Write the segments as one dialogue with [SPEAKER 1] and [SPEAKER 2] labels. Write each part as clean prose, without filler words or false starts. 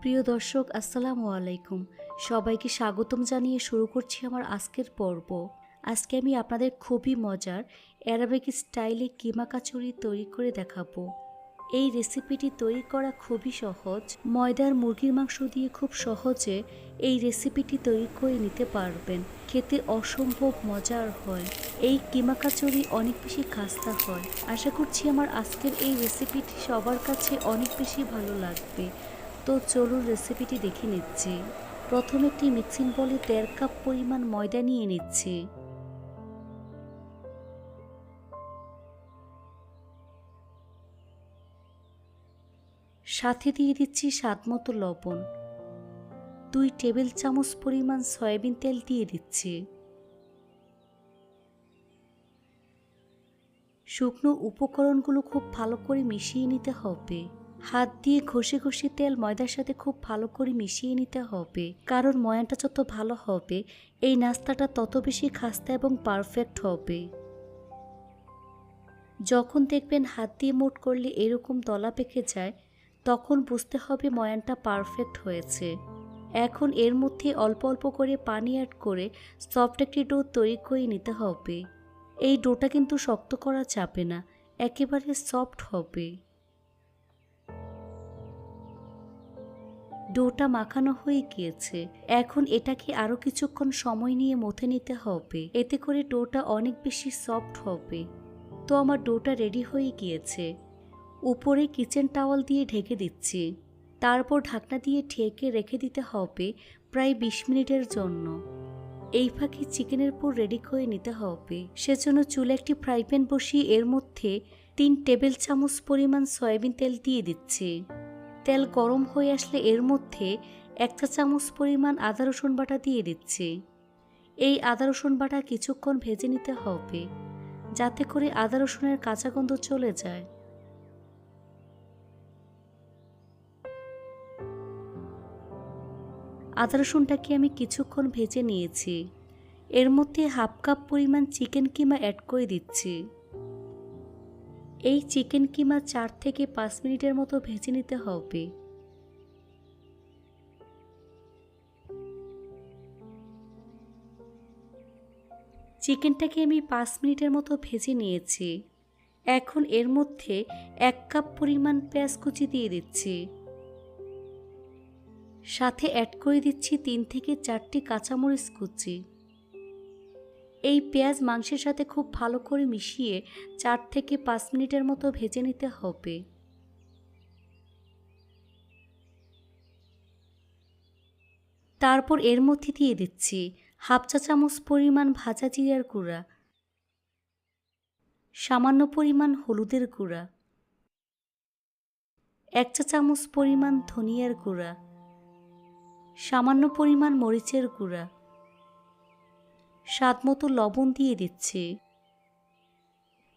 [SPEAKER 1] প্রিয় দর্শক আসসালামু আলাইকুম। সবাইকে স্বাগতম জানিয়ে শুরু করছি আমার আজকের পর্ব। আজকে আমি আপনাদের খুবই মজার অ্যারাবিক স্টাইলে কিমা কাচুরি তৈরি করে দেখাবো। এই রেসিপিটি তৈরি করা খুবই সহজ। ময়দার মুরগির মাংস দিয়ে খুব সহজে এই রেসিপিটি তৈরি করে নিতে পারবেন। খেতে অসম্ভব মজার হয়। এই কিমা কাচুরি অনেক বেশি খাস্তা হয়। আশা করছি আমার আজকের এই রেসিপিটি সবার কাছে অনেক বেশি ভালো লাগবে। তো চলুন রেসিপিটি দেখে নিচ্ছি। প্রথমে একটি মিক্সিং বলে 1.5 কাপ পরিমাণ ময়দা নিয়ে নিচ্ছি। সাথে দিয়ে দিচ্ছি স্বাদমতো লবণ। 2 টেবিল চামচ পরিমাণ সয়াবিন তেল দিয়ে দিচ্ছি। শুকনো উপকরণগুলো খুব ভালো করে মিশিয়ে নিতে হবে। হাত দিয়ে ঘষে ঘষে তেল ময়দার সাথে খুব ভালো করে মিশিয়ে নিতে হবে, কারণ ময়ানটা যত ভালো হবে এই নাস্তাটা তত বেশি খাস্তা এবং পারফেক্ট হবে। যখন দেখবেন হাত দিয়ে মুঠ করলে এরকম দলা পেকে যায়, তখন বুঝতে হবে ময়ানটা পারফেক্ট হয়েছে। এখন এর মধ্যে অল্প অল্প করে পানি অ্যাড করে সফট একটি ডো তৈরি করে নিতে হবে। এই ডোটা কিন্তু শক্ত করা যাবে না, একেবারে সফট হবে। ডোটা মাখানো হয়ে গিয়েছে। এখন এটাকে আরও কিছুক্ষণ সময় নিয়ে মথে নিতে হবে, এতে করে ডোটা অনেক বেশি সফট হবে। তো আমার ডোটা রেডি হয়ে গিয়েছে। উপরে কিচেন টাওয়াল দিয়ে ঢেকে দিচ্ছি। তারপর ঢাকনা দিয়ে ঢেকে রেখে দিতে হবে প্রায় 20 মিনিটের জন্য। এই ফাঁকে চিকেনের পুর রেডি করে নিতে হবে। সেজন্য চুলে একটি ফ্রাই প্যান বসিয়ে এর মধ্যে 3 টেবিল চামচ পরিমাণ সয়াবিন তেল দিয়ে দিচ্ছি। তেল গরম হয়ে আসলে এর মধ্যে 1 চা চামচ পরিমাণ আদা রসুন বাটা দিয়ে দিচ্ছি। এই আদা রসুন বাটা কিছুক্ষণ ভেজে নিতে হবে, যাতে করে আদা রসুনের কাঁচা গন্ধ চলে যায়। আদা রসুনটাকে আমি কিছুক্ষণ ভেজে নিয়েছি। এর মধ্যে 1/2 কাপ পরিমাণ চিকেন কিমা অ্যাড করে দিচ্ছি। এই চিকেন কিমা 4 থেকে 5 মিনিটের মতো ভেজে নিতে হবে। চিকেনটাকে আমি 5 মিনিটের মতো ভেজে নিয়েছি। এখন এর মধ্যে 1 কাপ পরিমাণ পেঁয়াজ কুচি দিয়ে দিচ্ছি। সাথে অ্যাড করে দিচ্ছি 3 থেকে 4টি কাঁচামরিচ কুচি। এই পেঁয়াজ মাংসের সাথে খুব ভালো করে মিশিয়ে 4 থেকে 5 মিনিটের মতো ভেজে নিতে হবে। তারপর এর মধ্যে দিয়ে দিচ্ছি 1/2 চা চামচ পরিমাণ ভাজা জিরার গুঁড়া, সামান্য পরিমাণ হলুদের গুঁড়া, 1 চা চামচ পরিমাণ ধনিয়ার গুঁড়া, সামান্য পরিমাণ মরিচের গুঁড়া, স্বাদমতো লবণ দিয়ে দিচ্ছি।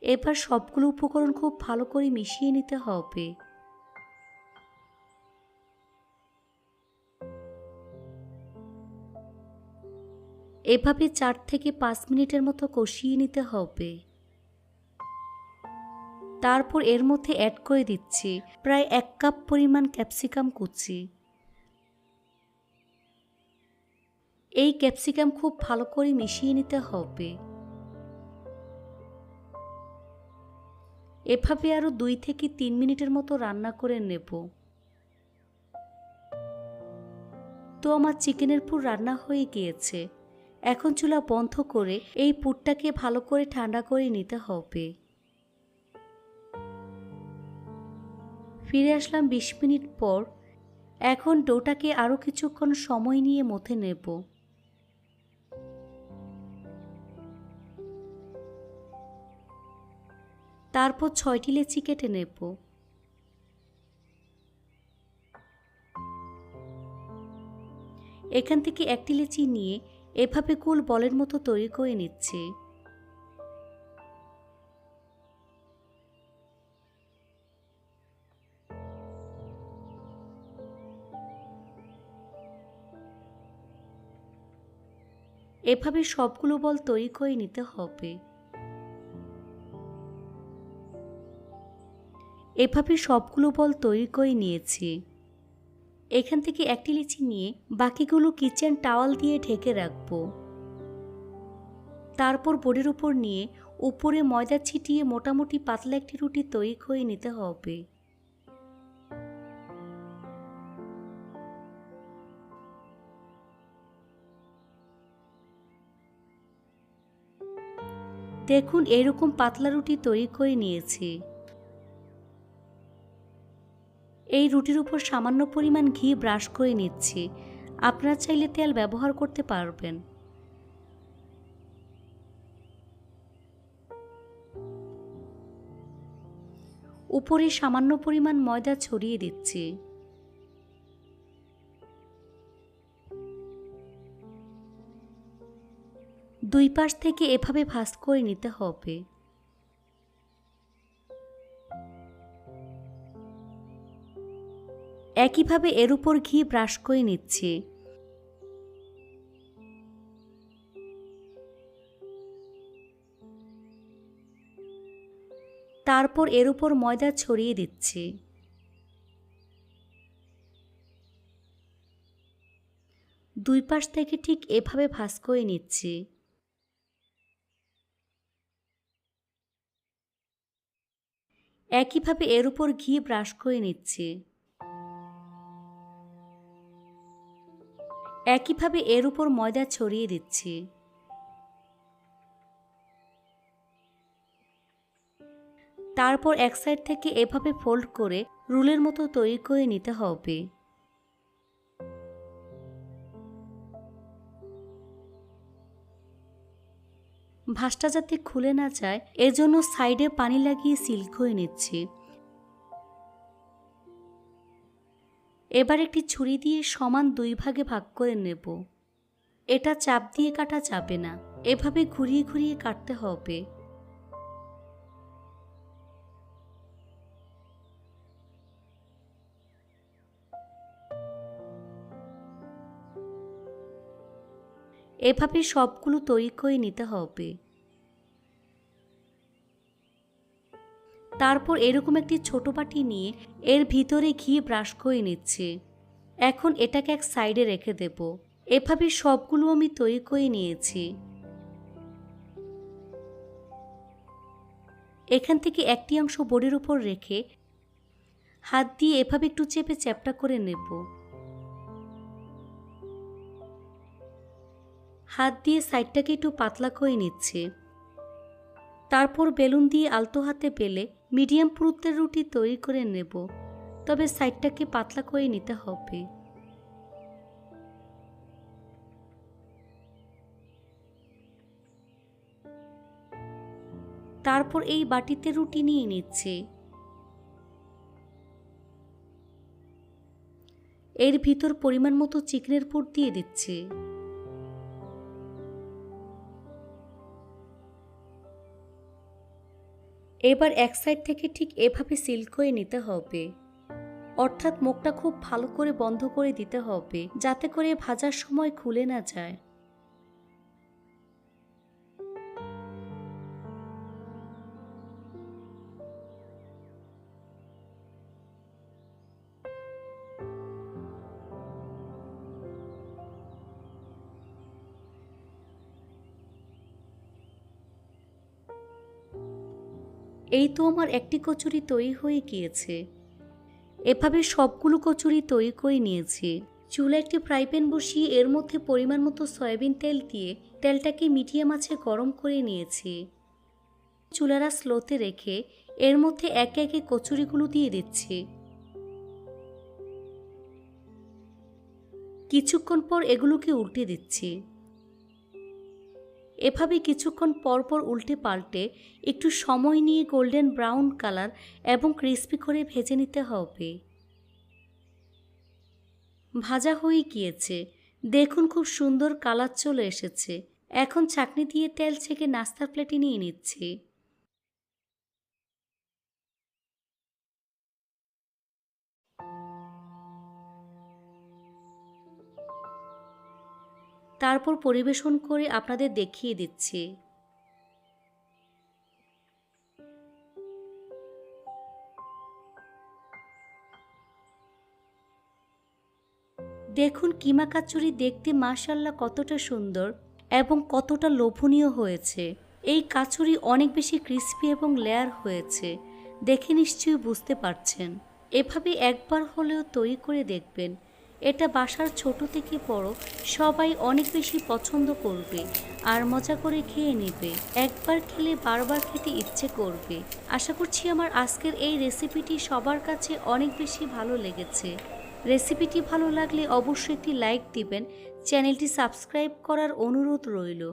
[SPEAKER 1] এবার সবগুলো উপকরণ খুব ভালো করে মিশিয়ে নিতে হবে। এভাবে 4 থেকে 5 মিনিটের মতো কষিয়ে নিতে হবে। তারপর এর মধ্যে অ্যাড করে দিচ্ছি প্রায় 1 কাপ পরিমাণ ক্যাপসিকাম কুচি। এই ক্যাপসিকাম খুব ভালো করে মিশিয়ে নিতে হবে। এভাবে আরও 2 থেকে 3 মিনিটের মতো রান্না করে নেব। তো আমার চিকেনের পুর রান্না হয়ে গিয়েছে। এখন চুলা বন্ধ করে এই পুরটাকে ভালো করে ঠান্ডা করে নিতে হবে। ফিরে আসলাম 20 মিনিট পর। এখন ডোটাকে আরও কিছুক্ষণ সময় নিয়ে মথে নেব। তারপর 6টি লেচি কেটে নেব। এখান থেকে একটি লেচি নিয়ে এভাবে গোল বলের মতো তৈরি করে নিচ্ছি। এভাবে সবগুলো বল তৈরি করে নিতে হবে। এভাবে সবগুলো বল তৈরি করে নিয়েছি। এখান থেকে একটি লিচি নিয়ে বাকিগুলো কিচেন টাওয়াল দিয়ে ঢেকে রাখবো। তারপর বোর্ডের উপর নিয়ে উপরে ময়দা ছিটিয়ে মোটামুটি পাতলা একটি রুটি তৈরি করে নিতে হবে। দেখুন এরকম পাতলা রুটি তৈরি করে নিয়েছি। এই রুটির উপর সামান্য পরিমাণ ঘি ব্রাশ করে নিচ্ছি। আপনারা চাইলে তেল ব্যবহার করতে পারবেন। উপরে সামান্য পরিমাণ ময়দা ছড়িয়ে দিচ্ছি। দুই পাশ থেকে এভাবে ভাঁজ করে নিতে হবে। একইভাবে এর উপর ঘি ব্রাশ করে নিচ্ছি। তারপর এর উপর ময়দা ছড়িয়ে দিচ্ছি। দুই পাশ থেকে ঠিক এভাবে ভাঁজ করে নিচ্ছি। একইভাবে এর উপর ঘি ব্রাশ করে নিচ্ছি। একইভাবে এর উপর ময়দা ছড়িয়ে দিচ্ছি। তারপর এক সাইড থেকে এভাবে ফোল্ড করে রুলের মতো তৈরি করে নিতে হবে। ভাঁজটা যাতে খুলে না যায় এজন্য সাইডে পানি লাগিয়ে সিল করে নিচ্ছি। এবার একটি ছুরি দিয়ে সমান দুই ভাগে ভাগ করে নেব। এটা চাপ দিয়ে কাটা যাবে না, এভাবে ঘুরিয়ে ঘুরিয়ে কাটতে হবে। এভাবে সবগুলো তৈরি করে নিতে হবে। তারপর এরকম একটি ছোট বাটি নিয়ে এর ভিতরে ঘি ব্রাশ করে নিচ্ছি। এখন এটাকে এক সাইডে রেখে দেব। এভাবে সবগুলো আমি তৈরি করে নিয়েছি। এখান থেকে একটি অংশ বোর্ডের উপর রেখে হাত দিয়ে এভাবে একটু চেপে চ্যাপ্টা করে নেব। হাত দিয়ে সাইডটাকে একটু পাতলা করে নিচ্ছে। তারপর বেলুন দিয়ে আলতো হাতে বেলে মিডিয়াম পুরুত্বের রুটি তৈরি করে নেব, তবে সাইডটাকে পাতলা করে নিতে হবে। তারপর এই বাটিতে রুটি নিয়ে নিচ্ছে। এর ভিতর পরিমাণ মতো চিকেনের পুর দিয়ে দিচ্ছে। এবার এক সাইড থেকে ঠিক এভাবে সিল করে নিতে হবে, অর্থাৎ মুখটা খুব ভালো করে বন্ধ করে দিতে হবে যাতে করে ভাজার সময় খুলে না যায়। এই তো আমার একটি কচুরি তৈরি হয়ে গিয়েছে। এভাবে সবগুলো কচুরি তৈরি করে নিয়েছি। চুলা একটি ফ্রাই প্যান বসিয়ে এর মধ্যে পরিমাণ মতো সয়াবিন তেল দিয়ে তেলটাকে মিডিয়াম আঁচে গরম করে নিয়েছি। চুলাটা স্লোতে রেখে এর মধ্যে একে একে কচুরিগুলো দিয়ে দিচ্ছি। কিছুক্ষণ পর এগুলোকে উল্টে দিচ্ছি। এভাবে কিছুক্ষণ পর পর উল্টে পাল্টে একটু সময় নিয়ে গোল্ডেন ব্রাউন কালার এবং ক্রিস্পি করে ভেজে নিতে হবে। ভাজা হয়ে গিয়েছে, দেখুন খুব সুন্দর কালার চলে এসেছে। এখন ছাঁকনি দিয়ে তেল ছেঁকে নাস্তার প্লেটে নিয়ে নিচ্ছি। তারপর পরিবেশন করে আপনাদের দেখিয়ে দিচ্ছি। দেখুন কিমা কাচুরি দেখতে মাশাআল্লাহ কতটা সুন্দর এবং কতটা লোভনীয় হয়েছে। এই কাচুরি অনেক বেশি ক্রিস্পি এবং লেয়ার হয়েছে, দেখে নিশ্চয়ই বুঝতে পারছেন। এভাবে একবার হলেও তৈরি করে দেখবেন। এটা বাসার ছোট থেকে বড় সবাই অনেক বেশি পছন্দ করবে আর মজা করে খেয়ে নেবে। একবার খেলে বারবার খেতে ইচ্ছে করবে। আশা করছি আমার আজকের এই রেসিপিটি সবার কাছে অনেক বেশি ভালো লেগেছে। রেসিপিটি ভালো লাগলে অবশ্যই একটি লাইক দিবেন। চ্যানেলটি সাবস্ক্রাইব করার অনুরোধ রইল।